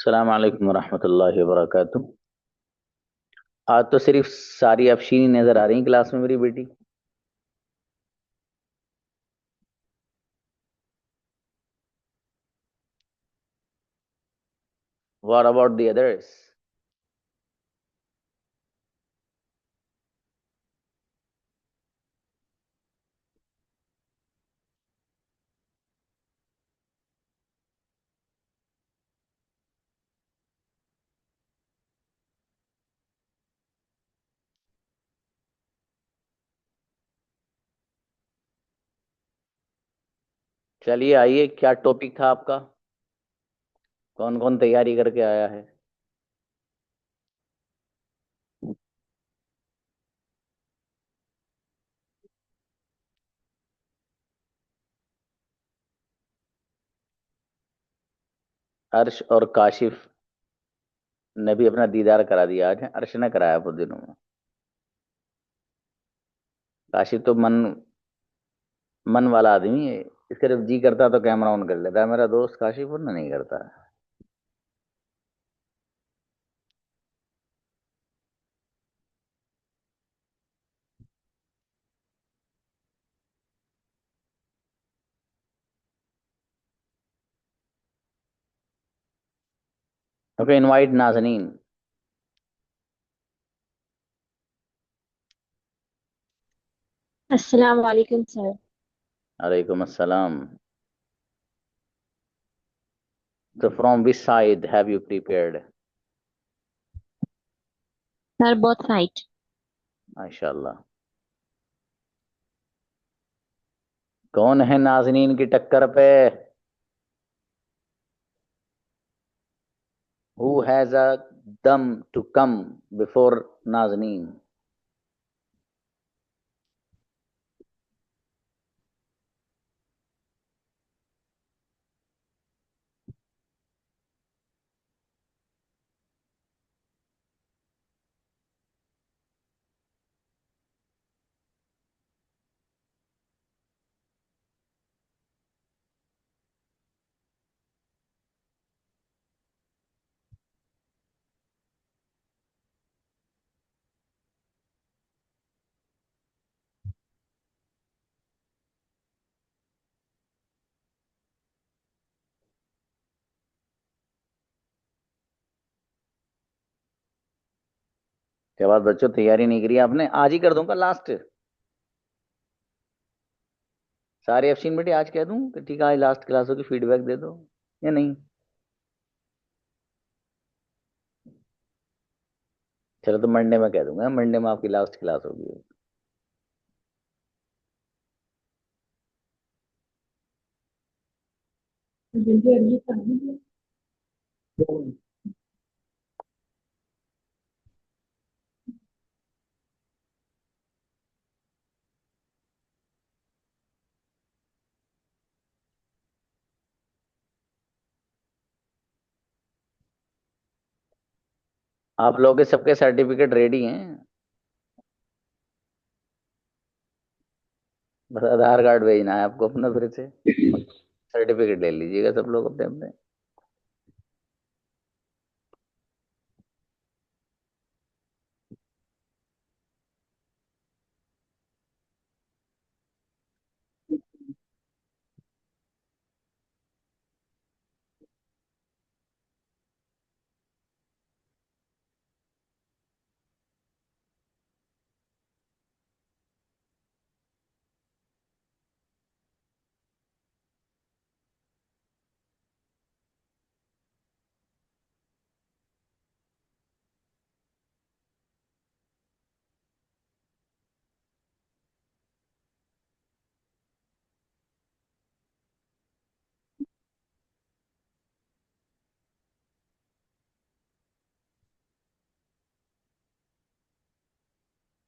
अस्सलाम वालेकुम रहमतुल्लाहि व बरकातुहू। आज तो सिर्फ सारी अफशीनी नजर आ रही क्लास में मेरी बेटी। What about the others? चलिए आइए, क्या टॉपिक था आपका? कौन कौन तैयारी करके आया है? अर्श और काशिफ ने भी अपना दीदार करा दिया आज। अर्श ने कराया बहुत दिनों में। काशिफ तो मन मन वाला आदमी है। इसका जब जी करता तो कैमरा ऑन कर लेता है। मेरा दोस्त काशिफ वरना नहीं करता। Okay, invite Nazneen. अस्सलाम वालेकुम सर। अलैकुम अस्सलाम। तो from which side have you prepared? Sir बहुत साइट। माशाल्लाह। कौन है नाजनीन की टक्कर पे? Who has a dum to come before Nazneen? क्या बात बच्चों, तैयारी नहीं करी आपने? आज ही कर दूंगा लास्ट। सारे अफशीन बेटे आज कह दूं कि ठीक है आज लास्ट क्लास होगी, फीडबैक दे दो या नहीं? चलो तो मंडे में कह दूंगा, मंडे में आपकी लास्ट क्लास होगी। जल्दी अर्ली कर दीजिए। आप लोगों के सबके सर्टिफिकेट रेडी हैं? बस आधार कार्ड भेजना है आपको अपना फिर से। सर्टिफिकेट ले लीजिएगा सब लोग अपने अपने।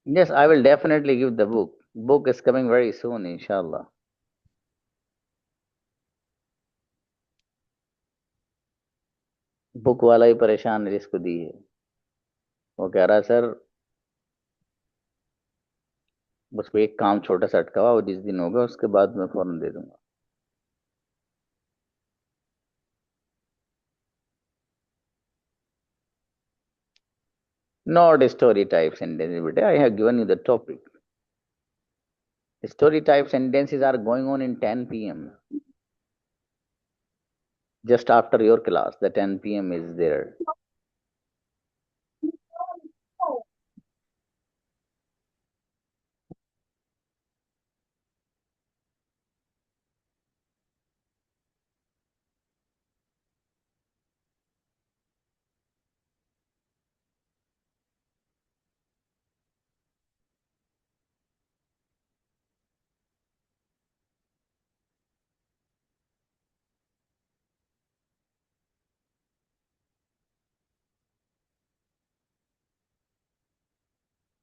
Yes, I will definitely give the book. Book is coming very soon, inshallah. Book वाला ही परेशान है जिसको दी है। वो कह रहा है सर, बस वो एक काम छोटा सा अटका हुआ, वो जिस दिन होगा उसके बाद मैं फौरन दे दूंगा। Not story type sentences, but I have given you the topic. Story type sentences are going on in 10 p.m. Just after your class, the 10 p.m. is there.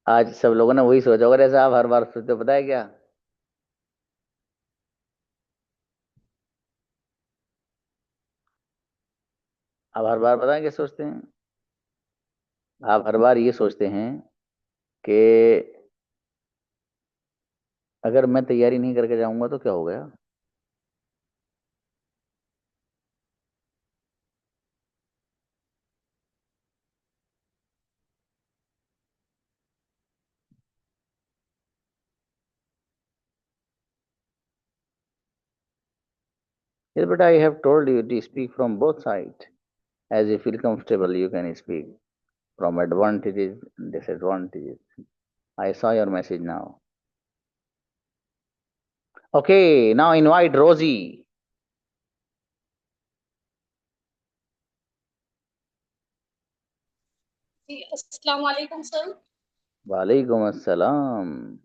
आज सब लोगों ने वही सोचा होगा, ऐसा आप हर बार सोचते हो, पता है क्या? आप हर बार पता है क्या सोचते हैं? आप हर बार ये सोचते हैं कि अगर मैं तैयारी नहीं करके जाऊंगा तो क्या हो गया। Yes, but I have told you to speak from both sides. As you feel comfortable, you can speak from advantages and disadvantages. I saw your message now. Okay, now invite Rosie. अस्सलाम वालेकुम sir. Walaikum assalam.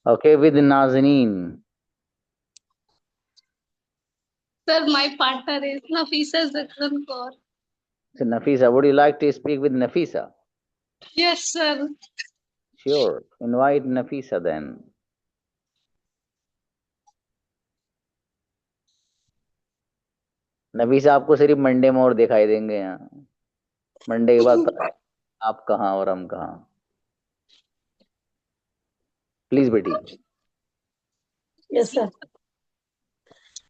Okay, with Nazneen. Sir, my partner is Nafisa Zakran Kaur. So, Nafisa, would you like to speak with Nafisa? Yes, sir. Sure. Invite Nafisa then. Nafisa आपको सिर्फ Monday में और दिखाई देंगे यहाँ। Monday के बाद पता है आप कहाँ और हम कहाँ। प्लीज बेटी। Yes, sir.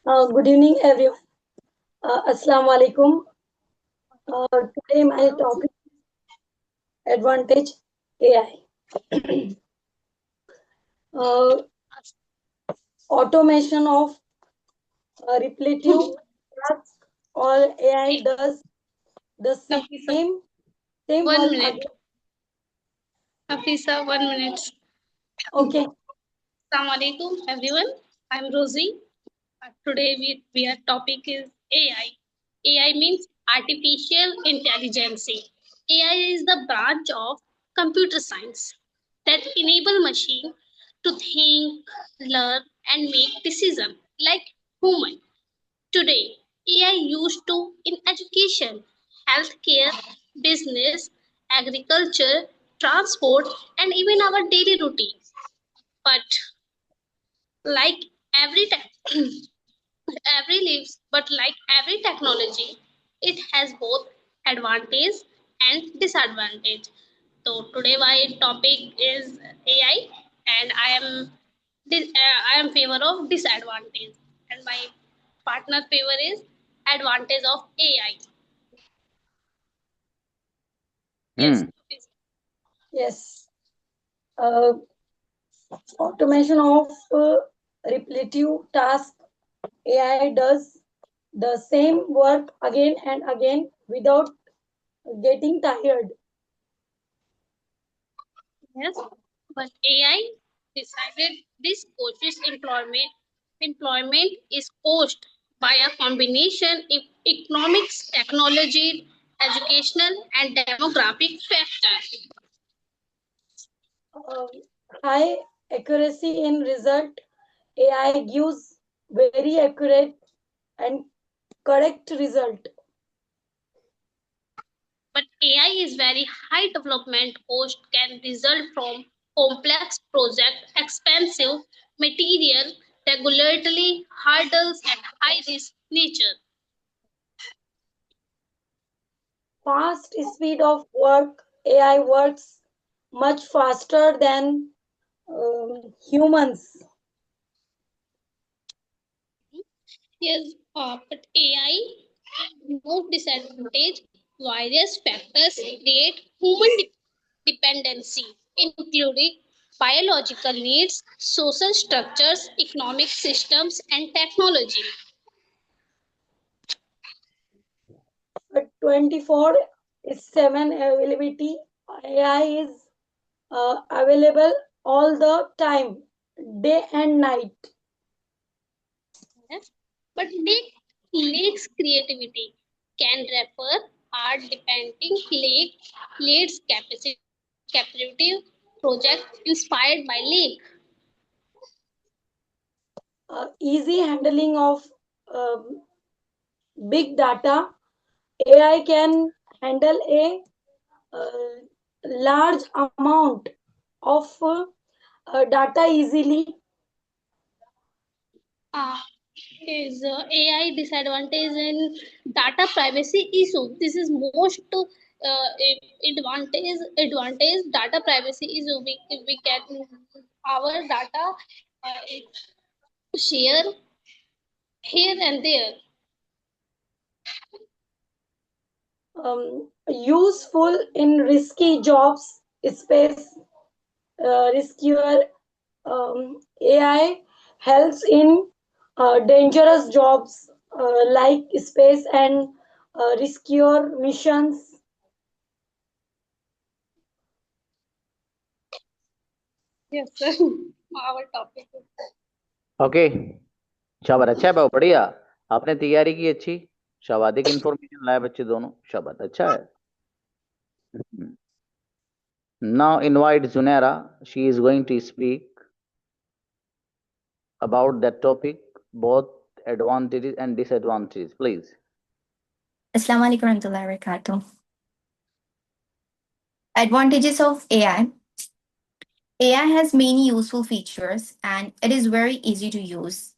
Good evening, everyone. Assalamu alaikum. Today my topic advantage AI. Automation of repetitive tasks, or AI does the same 1 work minute. again. Nafisa, 1 minute. Okay. Assalamu alaikum, everyone. I'm Rosie. Today our topic is AI. AI means artificial intelligence. AI is the branch of computer science that enable machine to think, learn, and make decisions like human. Today, AI used to in education, healthcare, business, agriculture, transport, and even our daily routine. But like every every lives, but like every technology, it has both advantage and disadvantage. So today my topic is AI, and I am favor of disadvantage, and my partner favor is advantage of AI. Yes. Yes. Automation of repetitive tasks. AI does the same work again and again without getting tired. Yes, but AI decided this coach's employment is caused by a combination of economics, technology, educational, and demographic factors. High accuracy in result. AI gives very accurate and correct result. But AI is very high development cost can result from complex project, expensive material, regulatory hurdles, and high risk nature. Fast speed of work. AI works much faster than humans. Yes, but AI no disadvantage. Various factors create dependency, including biological needs, social structures, economic systems, and technology. 24/7 availability. AI is available all the time, day and night. But lakes creativity can refer art depending leads captive project inspired by lake. Easy handling of um, big data. AI can handle a large amount of data easily. Is AI disadvantage in data privacy issue. This is most advantage data privacy issue. We can our data share here and there. Useful in risky jobs, space riskier. AI helps in dangerous jobs like space and riskier missions. Yes, sir. Our topic. Okay, शाबाश, अच्छा है, बहुत बढ़िया। आपने तैयारी की अच्छी, शाबाश, इंफॉर्मेशन लाए बच्चे दोनों, शाबाश, अच्छा है। Now invite Zunera. She is going to speak about that topic, both advantages and disadvantages. Please. Assalamu alaikum warahmatullahi wabarakatuh. Advantages of AI. AI has many useful features and it is very easy to use.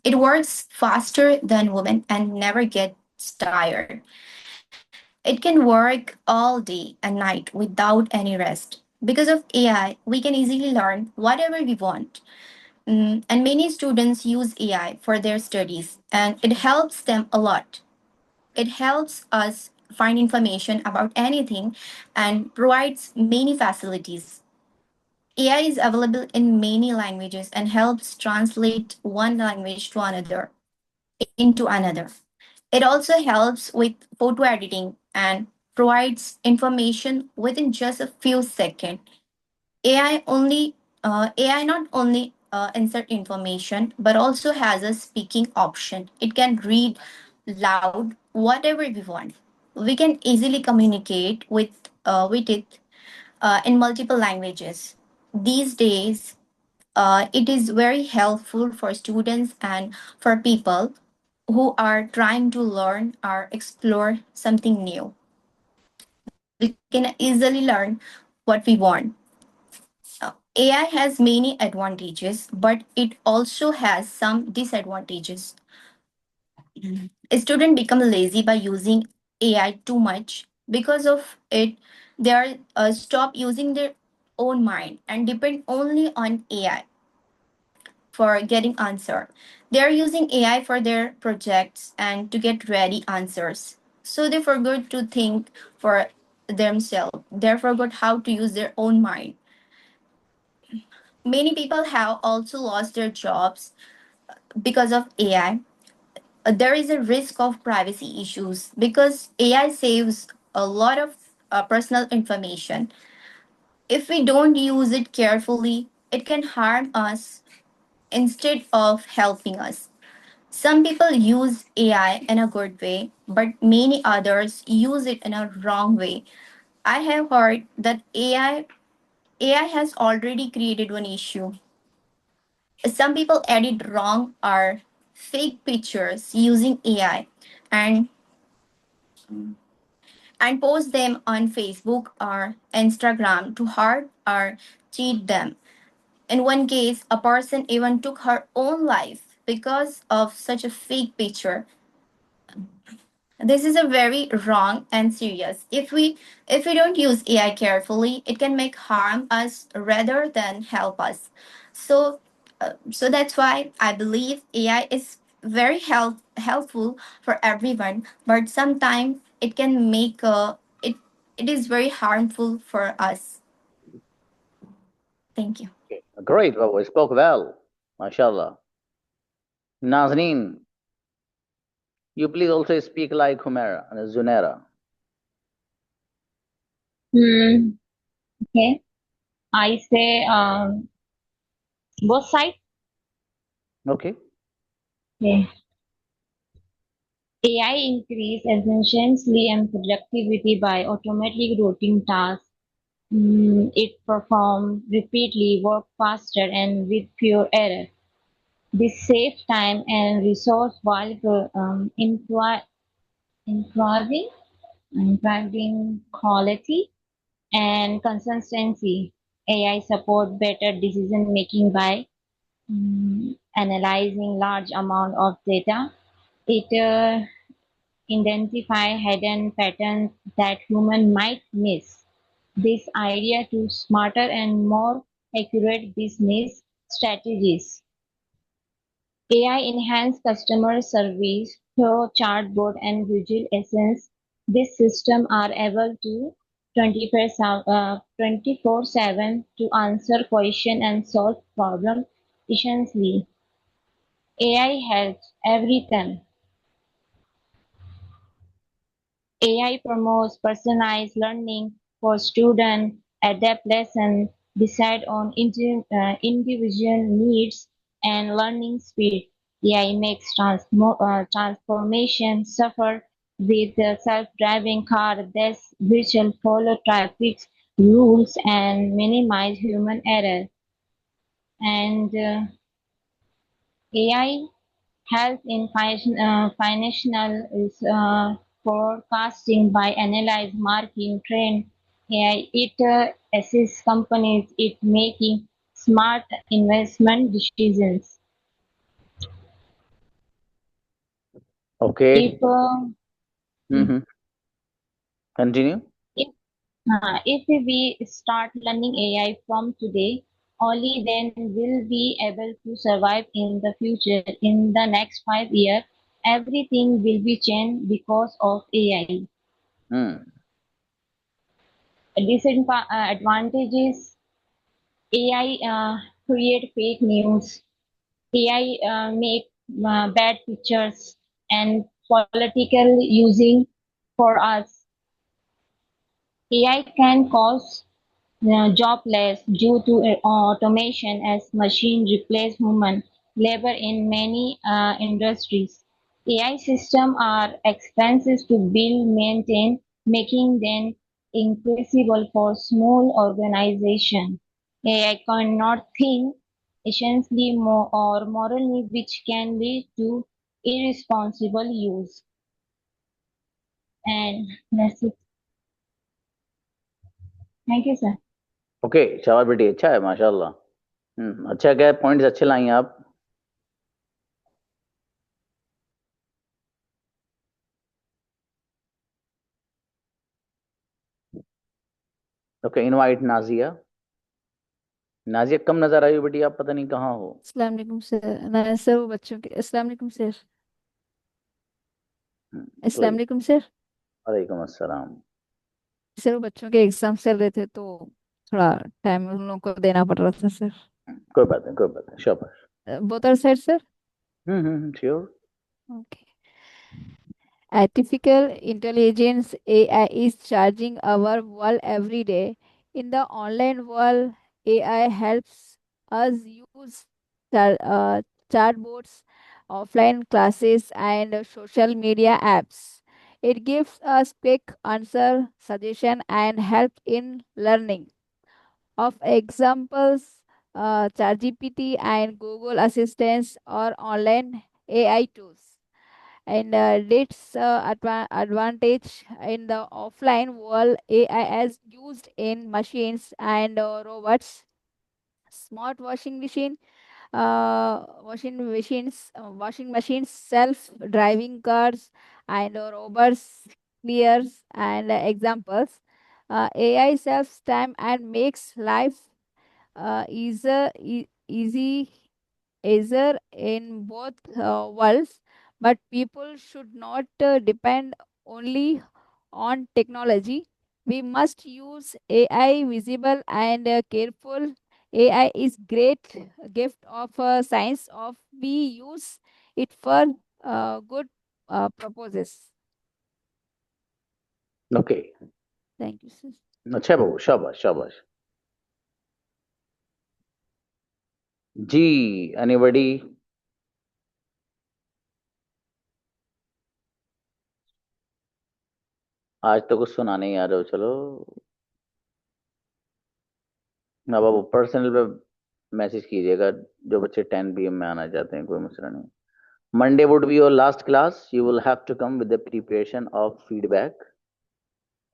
It works faster than women and never gets tired. It can work all day and night without any rest. Because of AI, we can easily learn whatever we want. And many students use AI for their studies and it helps them a lot. It helps us find information about anything and provides many facilities. AI is available in many languages and helps translate one language to another into another. It also helps with photo editing and provides information within just a few seconds. AI not only insert information but also has a speaking option. It can read loud whatever we want. We can easily communicate with it in multiple languages. These days, it is very helpful for students and for people who are trying to learn or explore something new. We can easily learn what we want. AI has many advantages, but it also has some disadvantages. A student become lazy by using AI too much. Because of it, they are stop using their own mind and depend only on AI for getting answer. They are using AI for their projects and to get ready answers. So they forgot to think for themselves. They forgot how to use their own mind. Many people have also lost their jobs because of AI. There is a risk of privacy issues because AI saves a lot of personal information. If we don't use it carefully, it can harm us instead of helping us. Some people use AI in a good way, but many others use it in a wrong way. I have heard that AI has already created one issue. Some people edit wrong or fake pictures using AI and and post them on Facebook or Instagram to hurt or cheat them. In one case, a person even took her own life because of such a fake picture. This is a very wrong and serious. If we don't use AI carefully, it can make harm us rather than help us. So that's why I believe AI is very helpful for everyone, but sometimes it can make it it is very harmful for us. Thank you. Okay. Great, Babu. Spoke well. MashaAllah. Nazneen, you please also speak like Humaira and Zunaira. Okay. I say both sides. Okay. Okay. AI increase efficiency and productivity by automatic routine tasks. It performs repeatedly, work faster, and with fewer errors. This saves time and resource while improving, improving quality and consistency. AI support better decision making by analyzing large amount of data. It identify hidden patterns that human might miss. This idea to smarter and more accurate business strategies. AI enhance customer service through chatbot and visual essence. These systems are able to 24/7 to answer questions and solve problems efficiently. AI helps every time. AI promotes personalized learning for students, adapt lessons, decide on individual needs and learning speed. AI makes transformation suffer with the self-driving car that virtual follow traffic rules and minimize human error. And AI help in financial forecasting by analyze market trend. AI, it assists companies in making smart investment decisions. Okay. If uh, Mm-hmm. Continue. if if we start learning AI from today, only then will we able to survive in the future. In the next 5 years, everything will be changed because of AI. Mm. Disadvantages: AI create fake news, AI make bad pictures and political using for us. AI can cause jobless due to automation as machine replace human labor in many industries. AI systems are expensive to build, maintain, making them accessible for small organizations. AI cannot think essentially or morally, which can lead to irresponsible use. And that's it. Thank you, sir. Okay शाबाश बेटी अच्छा है माशाल्लाह अच्छा क्या points अच्छे लाई हैं आप ओके इनवाइट नाजिया नाजिया कम नजर आई हो बेटी आप पता नहीं कहाँ हो अस्सलाम वालेकुम सर ना सर वो बच्चों के अस्सलाम वालेकुम सर अस्सलाम प्लीज वालेकुम सर वालेकुम अस्सलाम सर वो बच्चों के एग्जाम चल रहे थे तो थोड़ा टाइम उन लोगों को देना पड़ रहा था सर कोई बात नहीं शाबाश both are side sir sure okay Artificial intelligence AI is changing our world every day. In the online world, AI helps us use chatbots, offline classes, and social media apps. It gives us quick answer, suggestion, and help in learning. Of examples, ChatGPT and Google Assistants or online AI tools and its advantage in the offline world. AI is used in machines and robots, smart washing machines, self-driving cars, and robots. Clears and examples. AI saves time and makes life easy easier in both worlds, but people should not depend only on technology. We must use AI visible and careful. AI is great gift of science of we use it for good purposes. Okay. Thank you, sir. अच्छा बाबू, शाबाश शाबाश जी. Anybody? आज तो कुछ सुना नहीं, आ जाओ चलो. ना बाबू, पर्सनल पे मैसेज कीजिएगा जो बच्चे 10 PM में आना चाहते हैं, कोई मसला नहीं. Monday would be your last class. You will have to come with the preparation of feedback.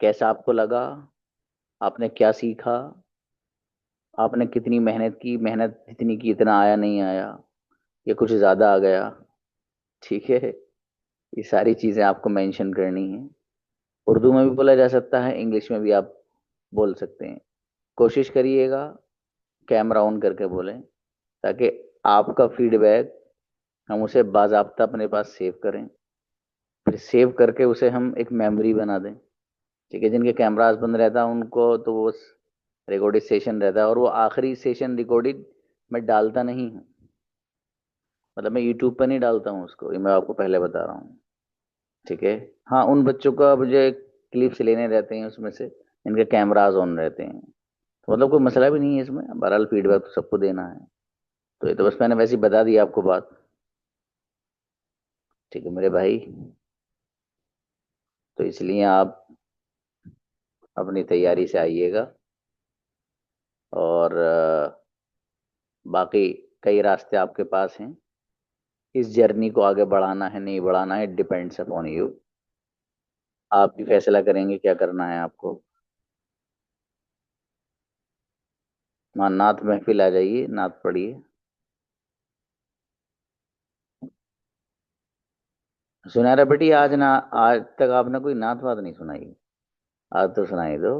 कैसा आपको लगा? आपने क्या सीखा? आपने कितनी मेहनत की? मेहनत जितनी की इतना आया नहीं आया, या कुछ ज्यादा आ गया? ठीक है, ये सारी चीजें आपको मेंशन करनी है. उर्दू में भी बोला जा सकता है, इंग्लिश में भी आप बोल सकते हैं. कोशिश करिएगा कैमरा ऑन करके बोलें, ताकि आपका फीडबैक हम उसे बाजाब्ता अपने पास सेव करें. फिर सेव करके उसे हम एक मेमोरी बना दें. ठीक है, जिनके कैमरास बंद रहता है उनको तो वो रिकॉर्डेड सेशन रहता है, और वो आखिरी सेशन रिकॉर्डेड मैं डालता नहीं हूँ. मतलब मैं यूट्यूब पर नहीं डालता हूँ उसको, ये मैं आपको पहले बता रहा हूँ. ठीक है. हाँ, उन बच्चों का मुझे क्लिप्स लेने रहते हैं उसमें से, इनके कैमरास ऑन रहते हैं. तो मतलब कोई मसला भी नहीं है इसमें. बहरहाल फीडबैक तो सबको देना है. तो ये तो बस मैंने वैसे ही बता दिया आपको बात. ठीक है मेरे भाई. तो इसलिए आप अपनी तैयारी से आइएगा. और बाकी कई रास्ते आपके पास हैं. इस जर्नी को आगे बढ़ाना है नहीं बढ़ाना है, डिपेंड्स अपॉन यू. आप भी फैसला करेंगे क्या करना है आपको. वहाँ नात महफिल आ जाइए, नात पढ़िए. सुनहरा बेटी, आज ना, आज तक आपने कोई नात वात नहीं सुनाई. आज तो सुनाई दो,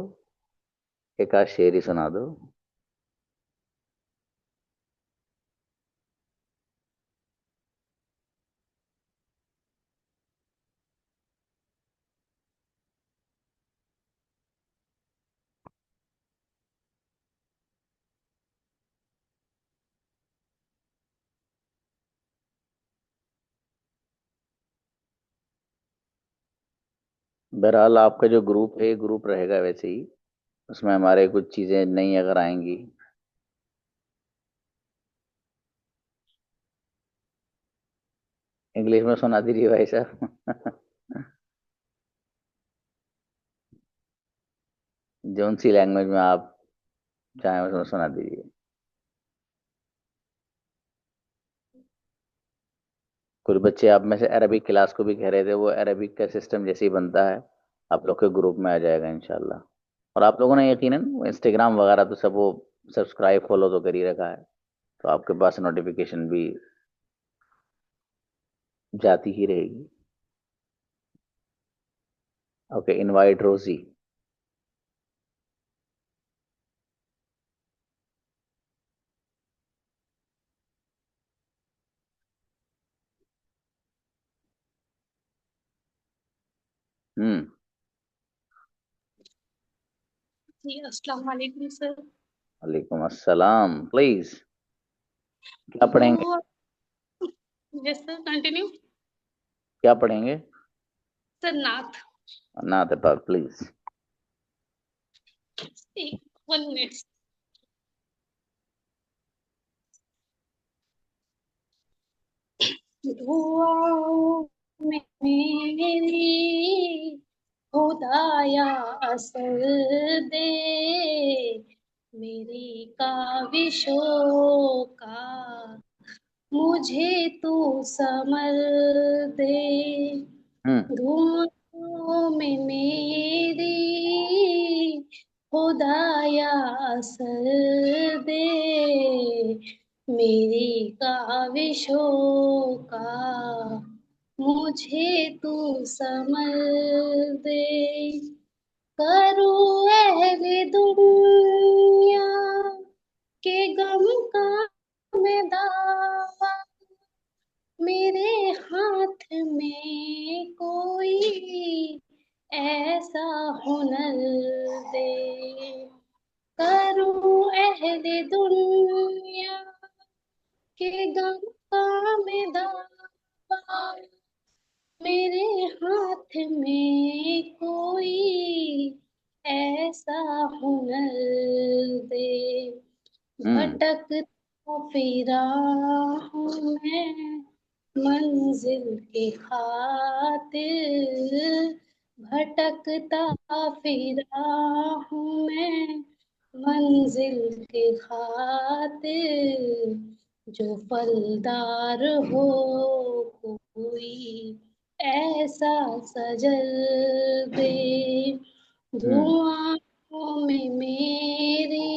एक आध शेर ही सुना दो. बहरहाल आपका जो ग्रुप है, ग्रुप रहेगा वैसे ही. उसमें हमारे कुछ चीजें नई अगर आएंगी. इंग्लिश में सुना दीजिए भाई साहब. जौन सी लैंग्वेज में आप चाहें उसमें सुना दीजिए. कुछ बच्चे आप में से अरबिक क्लास को भी कह रहे थे, वो अरबिक का सिस्टम जैसे ही बनता है आप लोग के ग्रुप में आ जाएगा इंशाल्लाह. और आप लोगों ने यकीनन इंस्टाग्राम वगैरह तो सब वो सब्सक्राइब फॉलो तो कर ही रखा है, तो आपके पास नोटिफिकेशन भी जाती ही रहेगी. ओके, इनवाइट रोजी. हम्म. जी, अस्सलाम वालेकुम सर. वालेकुम अस्सलाम. प्लीज, क्या पढ़ेंगे? तो यस सर, कंटिन्यू. क्या पढ़ेंगे? सर नाथ. नात पाक प्लीज. 1 मिनट. दुआओं में मेरी खुदाया असर दे, मेरी काविशों का मुझे तू समर दे. हम्म. धुआं में मेरी खुदाया असर दे, मेरी काविशों का मुझे तू समर दे. करूँ अहले दुनिया के गम का मैं दावा, मेरे हाथ में कोई ऐसा फिरा हूँ मैं मंजिल की खातिर, भटकता फिरा हूँ मैं मंजिल की खातिर, जो फलदार हो कोई ऐसा सजल दे, धुआं में मेरी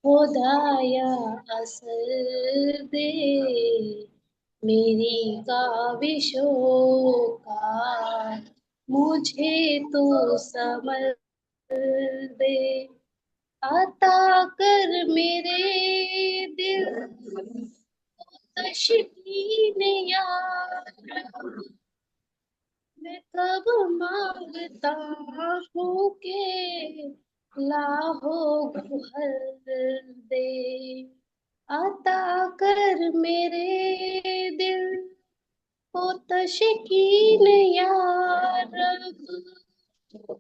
खुदाया असर दे, मेरी काविशों का मुझे तो समझ दे, अता कर मेरे दिल तशकीन यार, मैं कब मांगता हूँ के लाहो गुहर दे, अता कर मेरे दिल को तशकीन यार,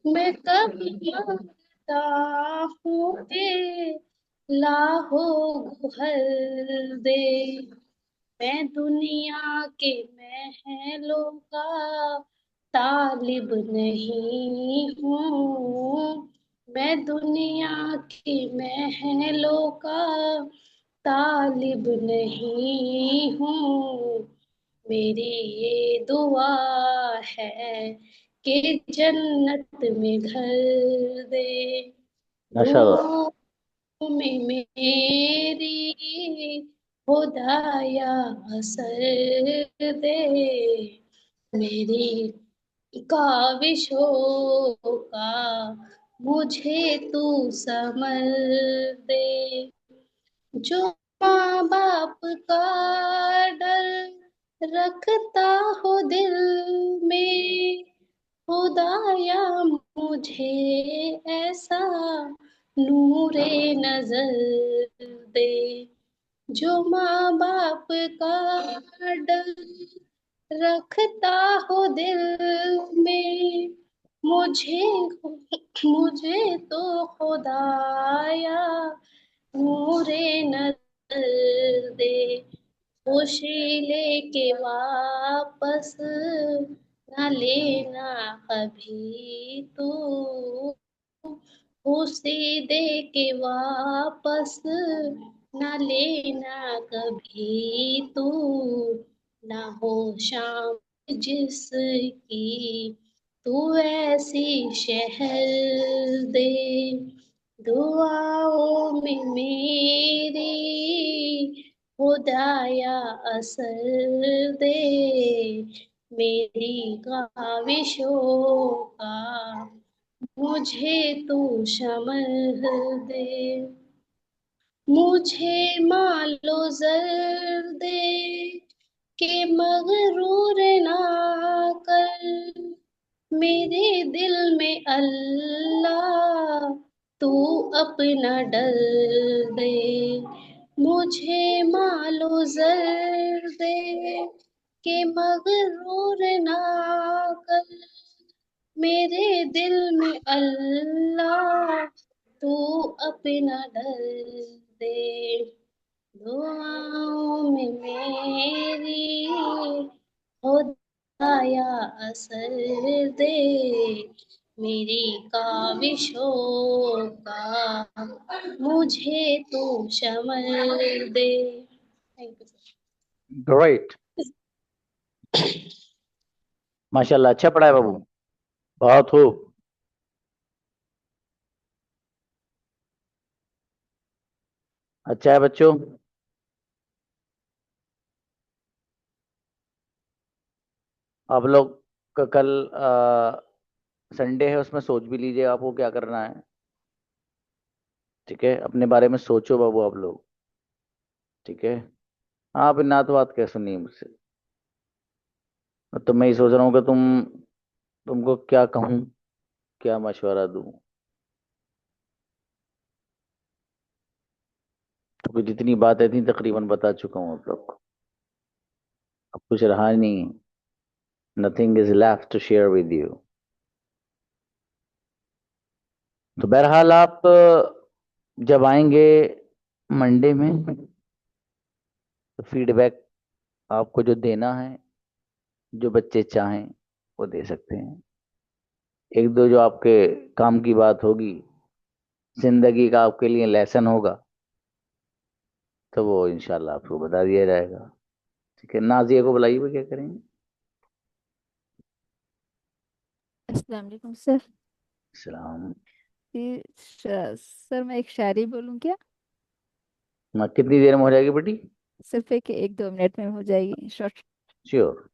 मैं कब मांगता हूँ के लाहो गुहर दे, मैं दुनिया के महलों का तालिब नहीं हूँ, मैं दुनिया के महलों का तालिब नहीं हूँ, मेरी ये दुआ है कि जन्नत में घर दे, माशाल्लाह। दुआओं में मेरी खुदाया असर दे, मेरी काविशों का मुझे तू समझ दे, जो माँ बाप का डर रखता हो दिल में, खुदाया मुझे ऐसा नूरे नजर दे, जो माँ बाप का डर रखता हो दिल में, मुझे मुझे तो खुदाया नूरे नजर दे, खुशी लेके वापस न लेना कभी तू, खुशी दे के वापस न लेना कभी तू, ना हो शाम जिसकी तू ऐसी शहर दे, दुआओं में मेरी खुदाया असर दे, मेरी काविशों का मुझे तू शमर दे, मुझे मालो जर दे के मगरूर ना कर, मेरे दिल में अल्लाह तू अपना डर दे, मुझे मालो जर दे के मगरूर ना कर, मेरे दिल में अल्लाह तू अपना डर दे, दुआओं में मेरी खुदाया असर दे, मेरी काविशों का मुझे तू शमर दे। Thank you sir. ग्रेट, माशाल्लाह, अच्छा पढ़ा है बाबू, बहुत खूब। अच्छा है बच्चों। आप लोग का कल संडे है, उसमें सोच भी लीजिए आपको क्या करना है। ठीक है, अपने बारे में सोचो बाबू आप लोग। ठीक है, आप ना तो बात क्या सुनिए मुझसे, तो मैं ये सोच रहा हूँ कि तुमको क्या कहूँ, क्या मशवरा दूँ। तो जितनी बातें थी तकरीबन बता चुका हूँ आप लोग को, अब कुछ रहा नहीं, nothing is left to share with you. तो बहरहाल आप जब आएंगे मंडे में तो फीडबैक आपको जो देना है, जो बच्चे चाहें वो दे सकते हैं। एक दो जो आपके काम की बात होगी, जिंदगी का आपके लिए लेसन होगा, तो वो इंशाल्लाह आपको बता दिया जाएगा। ठीक है, नाजिया को बुलाइए, वो क्या करेंगे। अस्सलाम वालेकुम सर। सलाम। सर मैं एक शायरी बोलूं क्या? कितनी देर में हो जाएगी बेटी। सिर्फ एक दो मिनट में हो जाएगी, शॉर्ट। श्योर।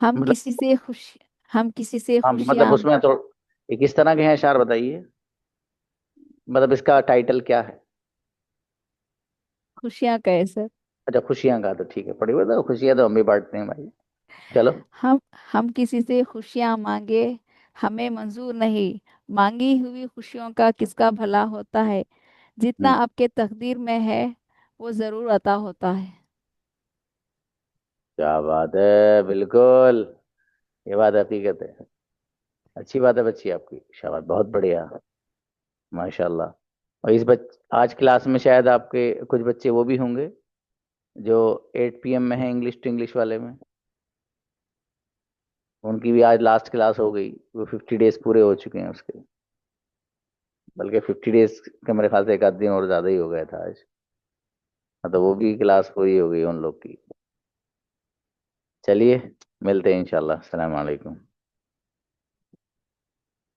हम मतलब किसी से खुश हम किसी से हाँ, मतलब खुशियां उसमें तो ये किस तरह के हैं अशार बताइए, मतलब इसका टाइटल क्या है। खुशियां कहे सर। अच्छा, खुशियां का, तो ठीक है, पढ़िए, बताओ, खुशियां तो हम भी बांटते हैं भाई। चलो। हम हम किसी से खुशियां मांगे, हमें मंजूर नहीं। मांगी हुई खुशियों का किसका भला होता है। जितना हम्म, आपके तकदीर में है, वो जरूर अता होता है। क्या बात है, बिल्कुल, ये बात हकीकत है। अच्छी बात है बच्ची आपकी, शाबाश, बहुत बढ़िया, माशाल्लाह। और आज क्लास में शायद आपके कुछ बच्चे वो भी होंगे जो 8 PM में है, इंग्लिश टू इंग्लिश वाले में। उनकी भी आज लास्ट क्लास हो गई, वो 50 डेज पूरे हो चुके हैं उसके। बल्कि 50 डेज का मेरे ख्याल से एक आध दिन और ज्यादा ही हो गया था आज। हाँ, तो वो भी क्लास पूरी हो गई उन लोग की। चलिए, मिलते हैं इंशाल्लाह। अस्सलाम वालेकुम।